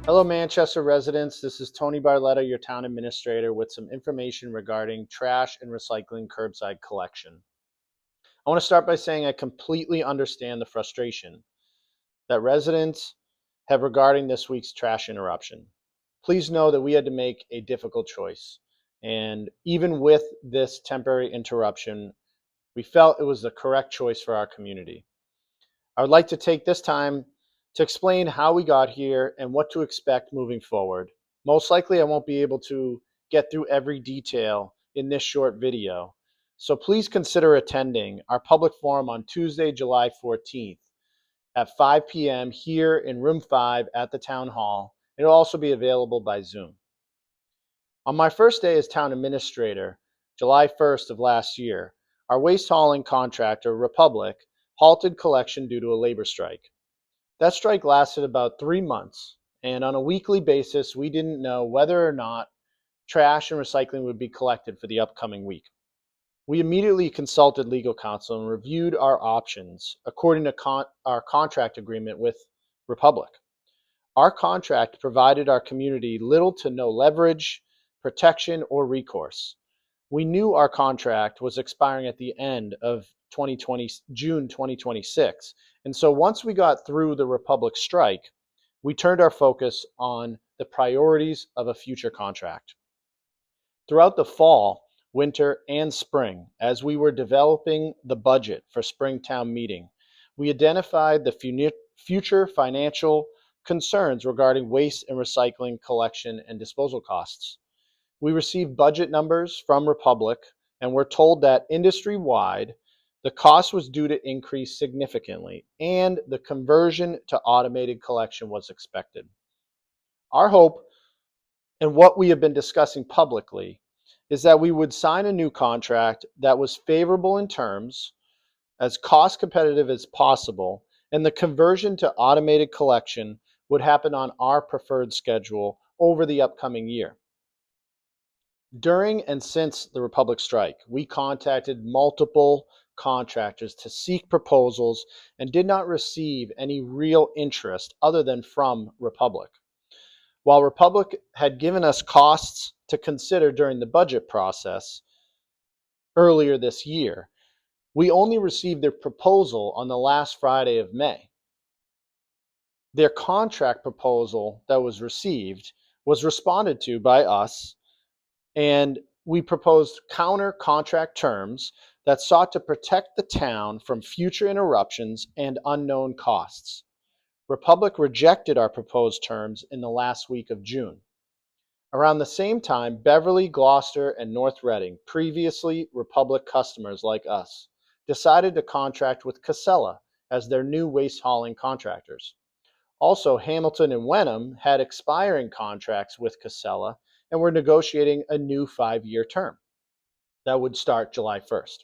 Hello, Manchester residents. This is Tony Barletta, your town administrator, with some information regarding trash and recycling curbside collection. I want to start by saying I completely understand the frustration that residents have regarding this week's trash interruption. Please know that we had to make a difficult choice. And even with this temporary interruption, we felt it was the correct choice for our community. I would like to take this time to explain how we got here and what to expect moving forward. Most likely I won't be able to get through every detail in this short video, so please consider attending our public forum on Tuesday, July 14th at 5 p.m. here in room 5 at the town hall. It'll also be available by Zoom. On my first day as town administrator, July 1st of last year, our waste hauling contractor, Republic, halted collection due to a labor strike. That strike lasted about 3 months, and on a weekly basis, we didn't know whether or not trash and recycling would be collected for the upcoming week. We immediately consulted legal counsel and reviewed our options according to our contract agreement with Republic. Our contract provided our community little to no leverage, protection, or recourse. We knew our contract was expiring at the end of June 2026. And so once we got through the Republic strike, we turned our focus on the priorities of a future contract. Throughout the fall, winter, and spring, as we were developing the budget for Springtown meeting, we identified the future financial concerns regarding waste and recycling collection and disposal costs. We received budget numbers from Republic and were told that industry-wide, the cost was due to increase significantly and the conversion to automated collection was expected. Our hope, and what we have been discussing publicly, is that we would sign a new contract that was favorable in terms, as cost competitive as possible, and the conversion to automated collection would happen on our preferred schedule over the upcoming year. During and since the Republic strike, we contacted multiple contractors to seek proposals and did not receive any real interest other than from Republic. While Republic had given us costs to consider during the budget process earlier this year, we only received their proposal on the last Friday of May. Their contract proposal that was received was responded to by us, and we proposed counter contract terms that sought to protect the town from future interruptions and unknown costs. Republic rejected our proposed terms in the last week of June. Around the same time, Beverly, Gloucester, and North Reading, previously Republic customers like us, decided to contract with Casella as their new waste hauling contractors. Also, Hamilton and Wenham had expiring contracts with Casella and were negotiating a new 5-year term that would start July 1st.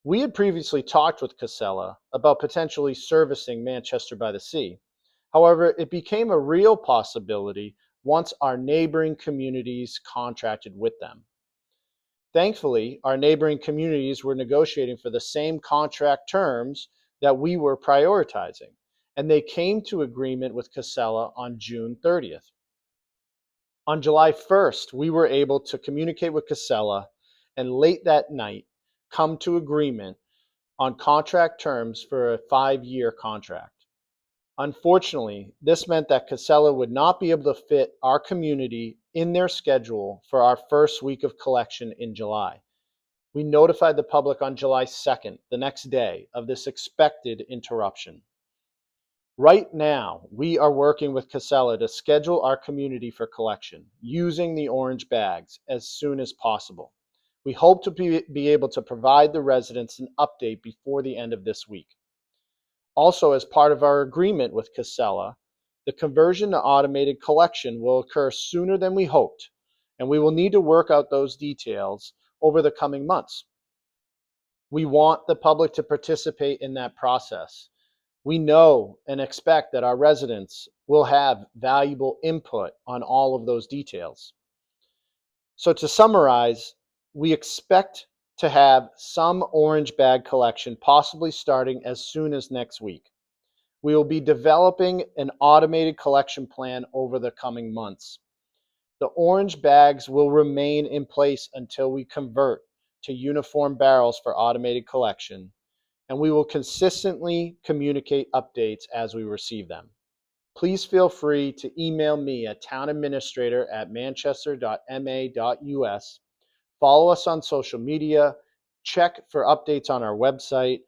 We had previously talked with Casella about potentially servicing Manchester by the Sea. However, it became a real possibility once our neighboring communities contracted with them. Thankfully, our neighboring communities were negotiating for the same contract terms that we were prioritizing, and they came to agreement with Casella on June 30th. On July 1st, we were able to communicate with Casella and late that night come to agreement on contract terms for a 5-year contract. Unfortunately, this meant that Casella would not be able to fit our community in their schedule for our first week of collection in July. We notified the public on July 2nd, the next day, of this expected interruption. Right now, we are working with Casella to schedule our community for collection using the orange bags as soon as possible. We hope to be able to provide the residents an update before the end of this week. Also, as part of our agreement with Casella, the conversion to automated collection will occur sooner than we hoped, and we will need to work out those details over the coming months. We want the public to participate in that process. We know and expect that our residents will have valuable input on all of those details. So to summarize, we expect to have some orange bag collection possibly starting as soon as next week. We will be developing an automated collection plan over the coming months. The orange bags will remain in place until we convert to uniform barrels for automated collection, and we will consistently communicate updates as we receive them. Please feel free to email me at townadministrator@manchester.ma.us. Follow us on social media, check for updates on our website,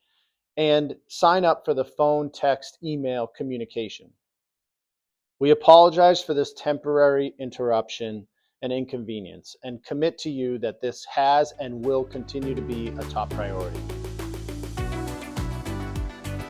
and sign up for the phone, text, email communication. We apologize for this temporary interruption and inconvenience and commit to you that this has and will continue to be a top priority.